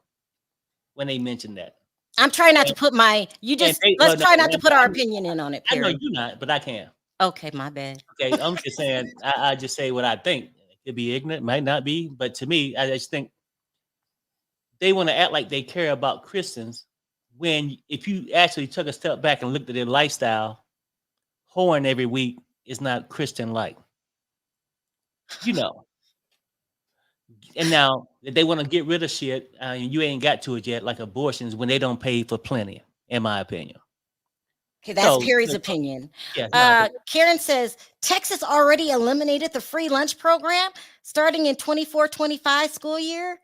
when they mention that. I'm trying not to put my. Let's try not to put our opinion in on it. I know Perry. you're not, but I can. Okay, my bad. Okay, I'm just saying. I just say what I think. It could be ignorant, might not be, but to me, I just think they want to act like they care about Christians when, if you actually took a step back and looked at their lifestyle, whoring every week is not Christian-like. You know. And now, if they want to get rid of shit, you ain't got to it yet, like abortions, when they don't pay for plenty, in my opinion. Okay, that's Perry's opinion. Yeah, Karen says, Texas already eliminated the free lunch program starting in 24-25 school year.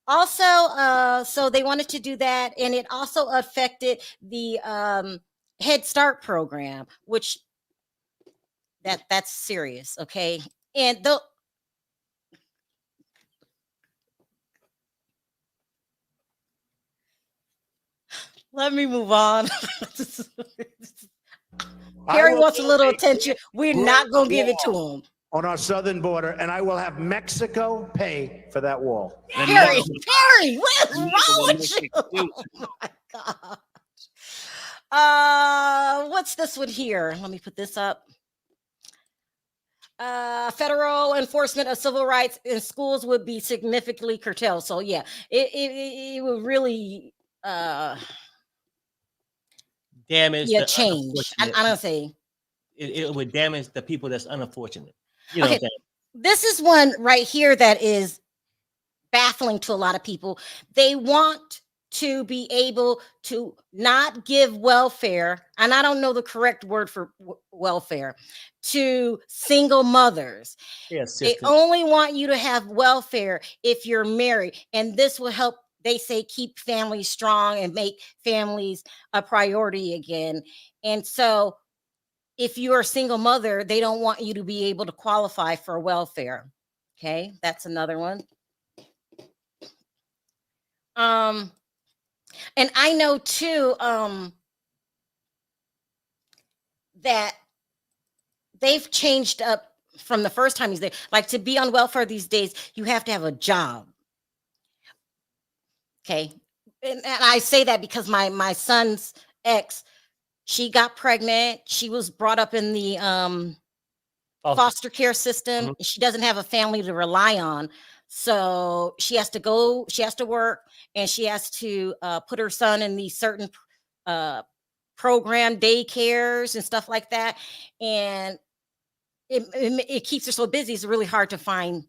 Also, so they wanted to do that, and it also affected the Head Start program, which that's serious, okay? And let me move on. Perry wants a little attention. We're not going to give it to him. On our southern border, and I will have Mexico pay for that wall. Perry, what is wrong with you? Oh my gosh. What's this one here? Let me put this up. Federal enforcement of civil rights in schools would be significantly curtailed. So yeah, it would really damage. Yeah, change. I don't say it would damage the people that's unfortunate. You know what I'm saying? This is one right here that is baffling to a lot of people. They want to be able to not give welfare, and I don't know the correct word for welfare, to single mothers. Yes, they only want you to have welfare if you're married, and this will help, they say, keep families strong and make families a priority again. And so if you're a single mother, they don't want you to be able to qualify for welfare. Okay, that's another one. And I know too that they've changed up from the first time he's there. Like, to be on welfare these days, you have to have a job. Okay, and I say that because my son's ex, she got pregnant. She was brought up in the foster care system. Mm-hmm. She doesn't have a family to rely on. So she has to go, she has to work, and she has to put her son in these certain program daycares and stuff like that. And it keeps her so busy. It's really hard to find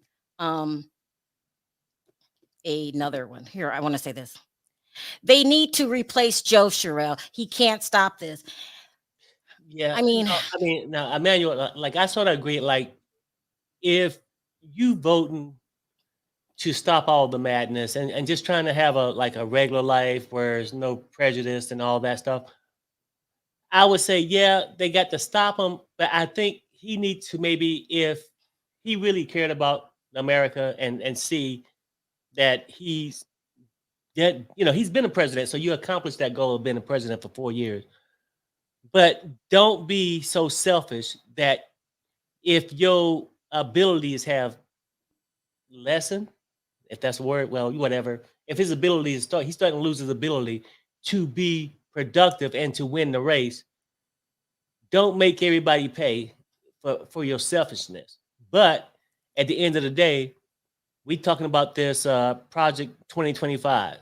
another one. Here, I want to say this. They need to replace Joe Sharrell. He can't stop this. Yeah. I mean, now, Emmanuel, like, I sort of agree. Like, if you voting to stop all the madness and just trying to have a regular life where there's no prejudice and all that stuff, I would say, yeah, they got to stop him. But I think he needs to, maybe, if he really cared about America and see that he's been a president, so you accomplished that goal of being a president for 4 years. But don't be so selfish that if your abilities have lessened, if that's a word, well, whatever. If his ability he's starting to lose his ability to be productive and to win the race, don't make everybody pay for your selfishness. But at the end of the day, we're talking about this Project 2025,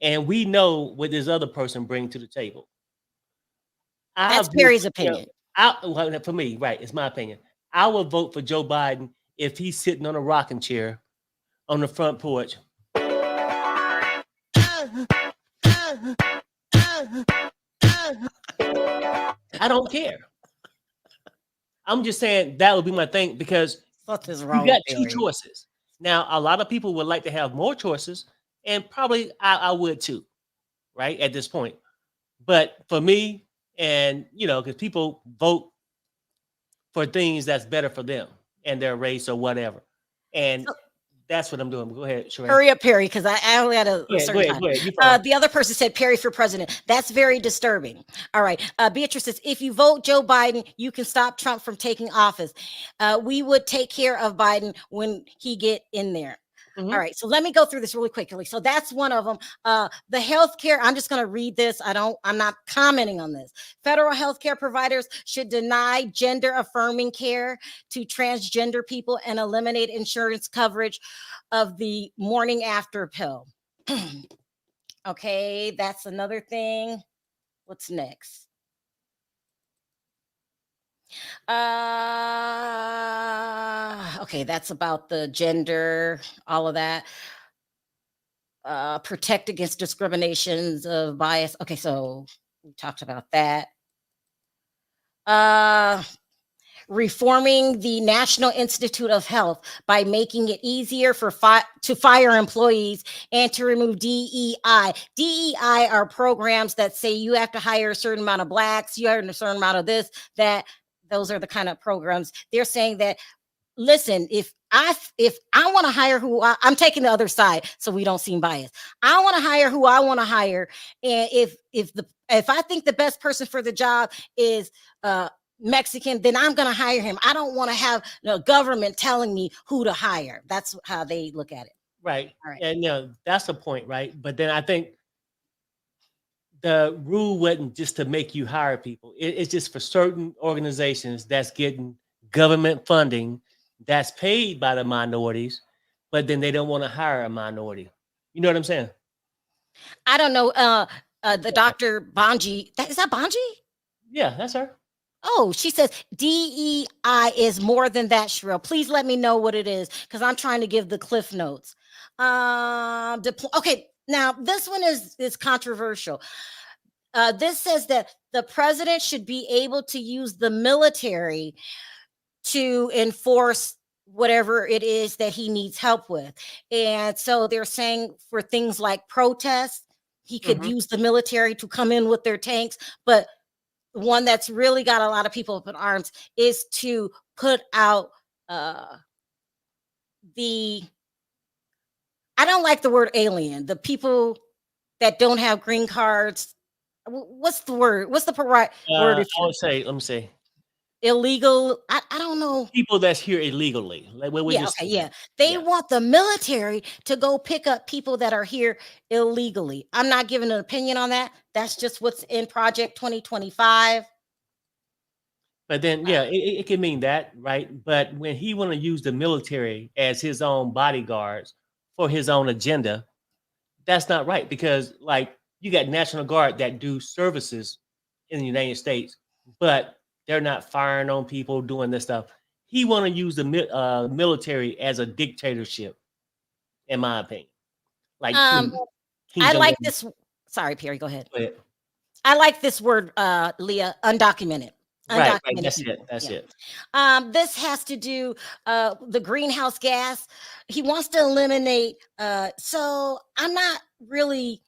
and we know what this other person brings to the table. That's Perry's opinion. For me, right, it's my opinion. I would vote for Joe Biden if he's sitting on a rocking chair on the front porch. I don't care. I'm just saying that would be my thing, because What is wrong? You got two choices. Now, a lot of people would like to have more choices, and probably I would too, right? At this point. But for me, and because people vote for things that's better for them and their race or whatever. And So- that's what I'm doing. Go ahead, Sharrell. Hurry up, Perry, because I only had a certain time. Go ahead. You fine. The other person said Perry for president. That's very disturbing. All right. Beatrice says, if you vote Joe Biden, you can stop Trump from taking office. We would take care of Biden when he get in there. Mhm. All right. So let me go through this really quickly. So that's one of them. The healthcare, I'm just going to read this. I'm not commenting on this. Federal healthcare providers should deny gender affirming care to transgender people and eliminate insurance coverage of the morning after pill. Okay. That's another thing. What's next? Okay, that's about the gender, all of that. Protect against discriminations of bias. Okay, so we talked about that. Reforming the National Institute of Health by making it easier to fire employees and to remove DEI. DEI are programs that say you have to hire a certain amount of blacks, you hire a certain amount of this, that. Those are the kind of programs they're saying that, listen, if I want to hire who I'm taking the other side so we don't seem biased. I want to hire who I want to hire. And if I think the best person for the job is Mexican, then I'm going to hire him. I don't want to have the government telling me who to hire. That's how they look at it. Right. All right. And that's the point, right? But then I think the rule wasn't just to make you hire people. It's just for certain organizations that's getting government funding that's paid by the minorities, but then they don't want to hire a minority. You know what I'm saying? I don't know. The Dr. Bonji, is that Bonji? Yeah, that's her. Oh, she says DEI is more than that, Sharrell. Please let me know what it is, because I'm trying to give the cliff notes. Okay, now this one is controversial. This says that the president should be able to use the military to enforce whatever it is that he needs help with. And so they're saying for things like protests, he could use the military to come in with their tanks. But one that's really got a lot of people up in arms is to put out I don't like the word alien, the people that don't have green cards. What's the word? What's the word? I would say, let me say, illegal. I don't know. people that's here illegally. Like what Yeah, okay, yeah. They want the military to go pick up people that are here illegally. I'm not giving an opinion on that. That's just what's in Project 2025. But then, yeah, it can mean that, right? But when he want to use the military as his own bodyguards for his own agenda, that's not right, because like you got National Guard that do services in the United States, but they're not firing on people doing this stuff. He want to use the military as a dictatorship, in my opinion. Like I like this. Sorry, Perry, go ahead. I like this word, Leah, undocumented. Right, that's it. That's it. This has to do the greenhouse gas. He wants to eliminate. So I'm not really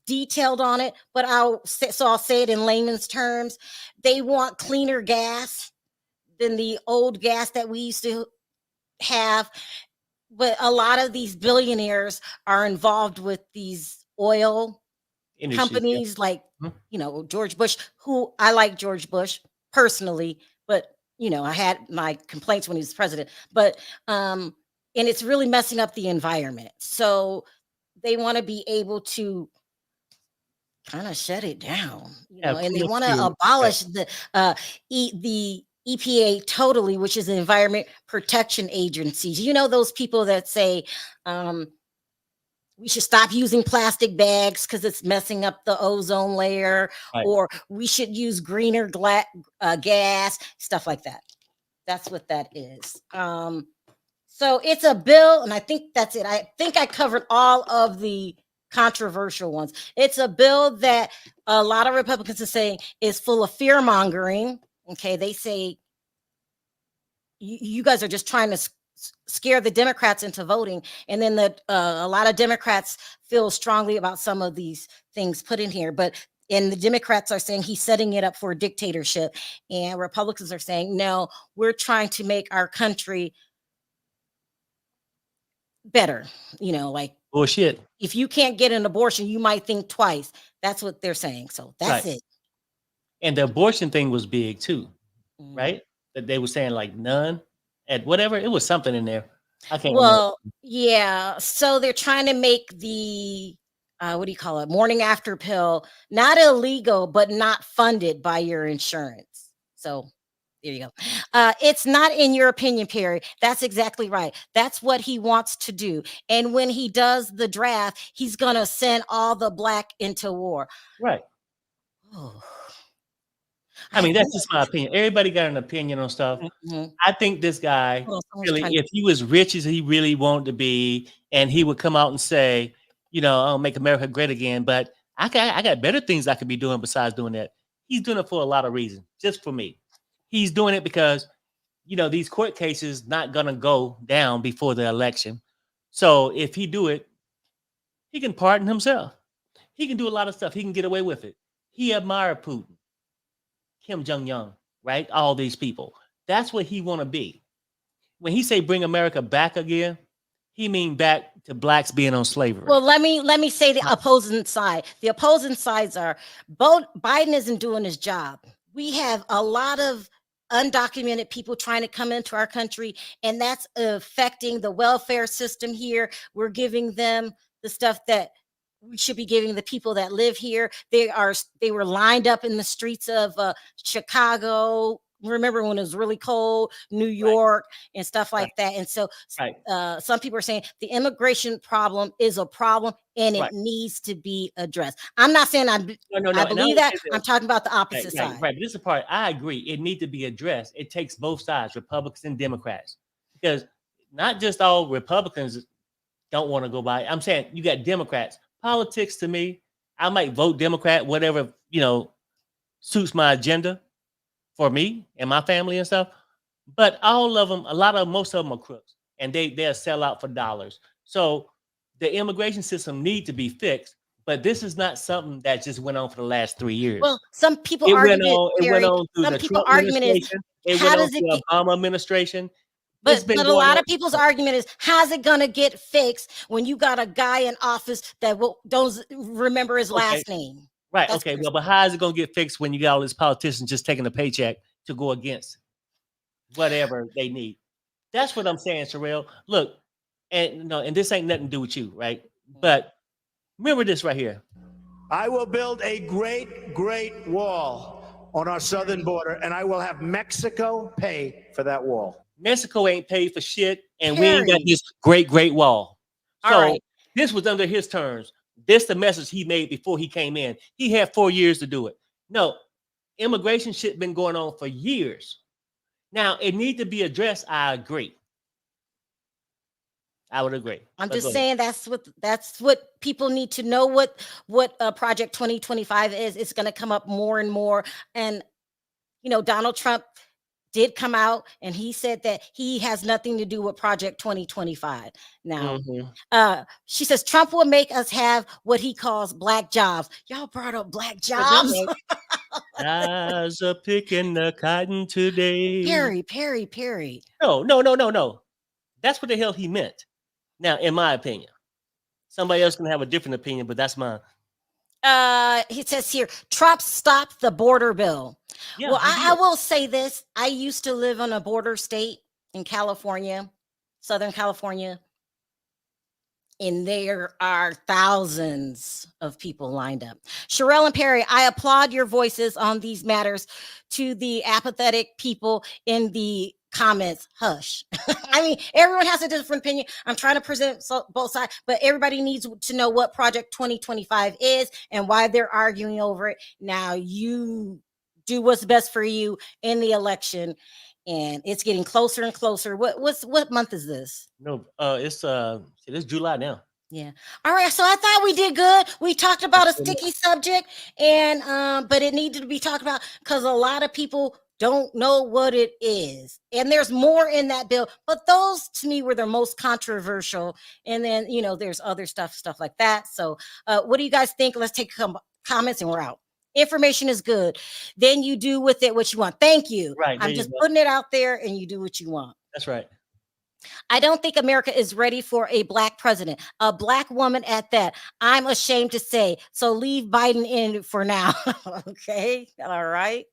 detailed on it, but I'll say it in layman's terms. They want cleaner gas than the old gas that we used to have. But a lot of these billionaires are involved with these oil companies, like, George Bush, who I like George Bush personally, but I had my complaints when he was president, but and it's really messing up the environment. So they want to be able to kind of shut it down, and they want to abolish the EPA totally, which is the Environment Protection Agencies. Those people that say we should stop using plastic bags because it's messing up the ozone layer, or we should use greener gas, stuff like that. That's what that is. So it's a bill, and I think that's it. I think I covered all of the controversial ones. It's a bill that a lot of Republicans are saying is full of fear mongering. Okay, they say you guys are just trying to scare the Democrats into voting. And then a lot of Democrats feel strongly about some of these things put in here, and the Democrats are saying he's setting it up for a dictatorship, and Republicans are saying, no, we're trying to make our country better. Like Bullshit. if you can't get an abortion, you might think twice. That's what they're saying. So that's Right. it. And the abortion thing was big too, Mhm. right? That they were saying like none at whatever. It was something in there. I can't remember. Well, yeah. So they're trying to make the what do you call it? Morning after pill not illegal, but not funded by your insurance. So there you go. It's not in your opinion, Perry. That's exactly right. That's what he wants to do. And when he does the draft, he's gonna send all the black into war. Right. Oh. I mean, that's just my opinion. Everybody got an opinion on stuff. Mhm. I think this guy, Hold on, someone's really, trying to- if he was rich as he really wanted to be, and he would come out and say, I'll make America great again, but I got better things I could be doing besides doing that. He's doing it for a lot of reasons, just for me. He's doing it because, these court cases not going to go down before the election. So if he do it, he can pardon himself. He can do a lot of stuff. He can get away with it. He admired Putin, Kim Jong-un, right? All these people. That's what he want to be. When he say bring America back again, he mean back to blacks being on slavery. Well, let me say the opposing side. The opposing sides are both. Biden isn't doing his job. We have a lot of undocumented people trying to come into our country, and that's affecting the welfare system here. We're giving them the stuff that we should be giving the people that live here. They were lined up in the streets of Chicago. Remember when it was really cold, New York, and stuff like that. And so some people are saying the immigration problem is a problem and it needs to be addressed. I'm not saying I believe that. I'm talking about the opposite side. Right. But this is the part I agree. It needs to be addressed. It takes both sides, Republicans and Democrats, because not just all Republicans don't want to go by. I'm saying you got Democrats. Politics, to me, I might vote Democrat, whatever, suits my agenda for me and my family and stuff. But all of them, most of them are crooks, and they'll sell out for dollars. So the immigration system needs to be fixed, but this is not something that just went on for the last 3 years. Well, some people it argue went on through some the people Trump argument is administration. It how went does on through the Obama administration. But a lot of people's argument is, how's it going to get fixed when you got a guy in office that don't remember his last name? Right. That's okay. Well, but how is it going to get fixed when you got all these politicians just taking a paycheck to go against whatever they need? That's what I'm saying, Sharrell. Look, and this ain't nothing to do with you, right? But remember this right here. I will build a great, great wall on our southern border, and I will have Mexico pay for that wall. Mexico ain't paid for shit, and we ain't got this great, great wall. So this was under his terms. This the message he made before he came in. He had 4 years to do it. No, immigration shit been going on for years. Now, it need to be addressed. I agree. I would agree. I'm just saying that's what people need to know what Project 2025 is. It's going to come up more and more. And, Donald Trump did come out and he said that he has nothing to do with Project 2025. Now, she says Trump will make us have what he calls black jobs. Y'all brought up black jobs. Guys are picking the cotton today. Perry. No. That's what the hell he meant. Now, in my opinion, somebody else can have a different opinion, but that's mine. He says here, Trump stopped the border bill. Yeah, well, I will say this. I used to live in a border state in California, Southern California, and there are thousands of people lined up. Sharrell and Perry, I applaud your voices on these matters. To the apathetic people in the comments, hush. I mean, everyone has a different opinion. I'm trying to present both sides, but everybody needs to know what Project 2025 is and why they're arguing over it. Now, you do what's best for you in the election, and it's getting closer and closer. What month is this? No, it's July now. Yeah. All right. So I thought we did good. We talked about a sticky subject, and but it needed to be talked about because a lot of people don't know what it is. And there's more in that bill, but those to me were the most controversial. And then, you know, there's other stuff like that. So what do you guys think? Let's take comments and we're out. Information is good. Then you do with it what you want. Thank you. Right. I'm just putting it out there and you do what you want. That's right. I don't think America is ready for a black president, a black woman at that. I'm ashamed to say. So leave Biden in for now. Okay. All right.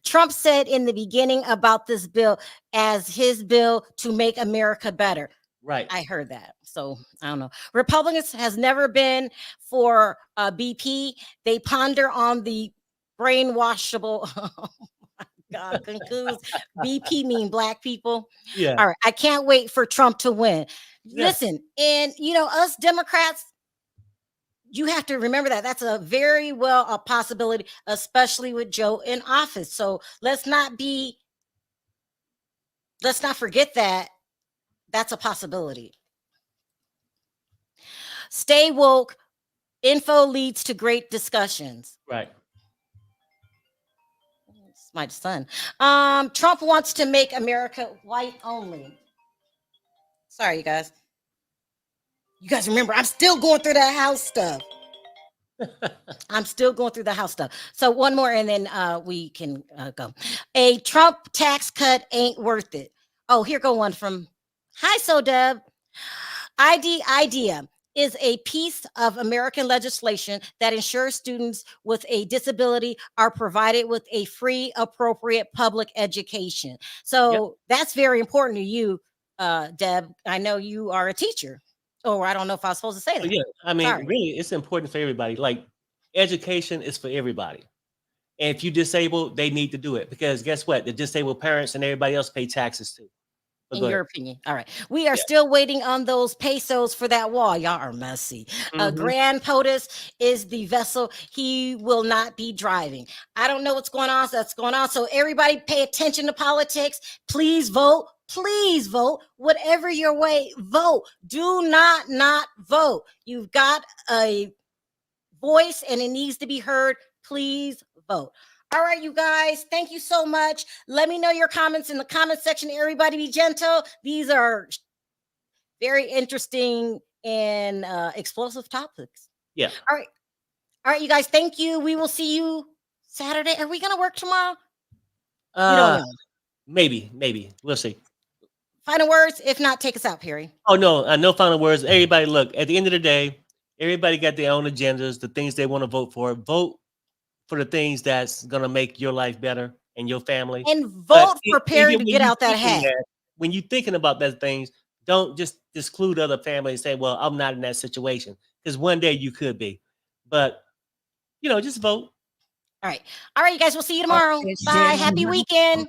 Trump said in the beginning about this bill as his bill to make America better. Right. I heard that. So I don't know. Republicans has never been for BP. They ponder on the brainwashable. Oh my God, concludes BP mean black people. Yeah. All right. I can't wait for Trump to win. Yeah. Listen, and you know, us Democrats, you have to remember that that's a very well a possibility, especially with Joe in office. So let's not forget that that's a possibility. Stay woke. Info leads to great discussions. Right. It's my son. Trump wants to make America white only. Sorry, you guys. You guys remember, I'm still going through that house stuff. I'm still going through the house stuff. So one more and then we can go. A Trump tax cut ain't worth it. Oh, here go one from Hi, So Deb. IDEA is a piece of American legislation that ensures students with a disability are provided with a free, appropriate public education. So that's very important to you, Deb. I know you are a teacher. Or I don't know if I was supposed to say that. Yeah, I mean, Sorry. really, it's important for everybody. Like, education is for everybody. And if you're disabled, they need to do it because guess what? The disabled parents and everybody else pay taxes too. But In your opinion. All right. We are still waiting on those pesos for that wall. Y'all are messy. Grand POTUS is the vessel. He will not be driving. I don't know what's going on. So that's going on. So everybody pay attention to politics. Please vote. Please vote. Whatever your way, vote. Do not vote. You've got a voice and it needs to be heard. Please vote. All right, you guys, thank you so much. Let me know your comments in the comment section. Everybody be gentle. These are very interesting and explosive topics. Yeah. All right, you guys, thank you. We will see you Saturday. Are we going to work tomorrow? We don't know. Maybe. We'll see. Final words. If not, take us out, Perry. Oh, no. No final words. Everybody, look, at the end of the day, everybody got their own agendas, the things they want to vote for. Vote for the things that's going to make your life better and your family. And vote for Perry to get out that hat. When you're thinking about those things, don't just exclude other families and say, well, I'm not in that situation. Because one day you could be. But, you know, just vote. All right, you guys. We'll see you tomorrow. Bye. Happy weekend.